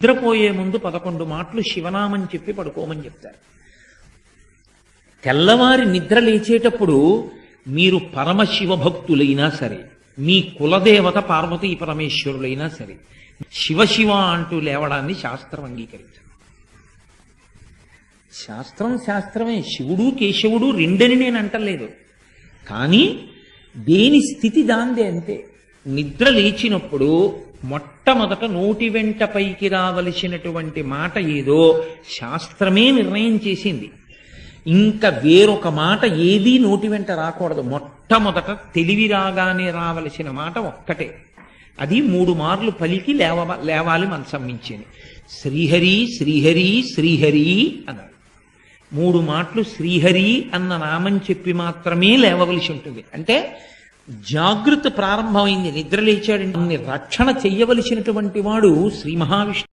నిద్రపోయే ముందు 11 మాటలు శివనామని చెప్పి పడుకోమని చెప్తారు. తెల్లవారి నిద్ర లేచేటప్పుడు మీరు పరమశివ భక్తులైనా సరే, మీ కులదేవత పార్వతీ పరమేశ్వరులైనా సరే, శివ శివ అంటూ లేవడాన్ని శాస్త్రం అంగీకరించదు. శాస్త్రమే. శివుడు కేశవుడు రెండని నేను అంటలేదు, కానీ దేని స్థితి దాందే అంతే. నిద్ర లేచినప్పుడు మొట్టమొదట నోటి వెంట పైకి రావలసినటువంటి మాట ఏదో శాస్త్రమే నిర్ణయం చేసింది. ఇంకా వేరొక మాట ఏదీ నోటి వెంట రాకూడదు. మొట్టమొదట తెలివి రాగానే రావలసిన మాట ఒక్కటే, అది 3 మార్లు పలికి లేవాలి మనసం మించింది. శ్రీహరి శ్రీహరి శ్రీహరి అన్నాడు. 3 మాటలు శ్రీహరి అన్న నామం చెప్పి మాత్రమే లేవవలసి ఉంటుంది. అంటే జాగృతి ప్రారంభమైంది. నిద్ర లేచాడు. రక్షణ చెయ్యవలసినటువంటి వాడు శ్రీ మహావిష్ణువు.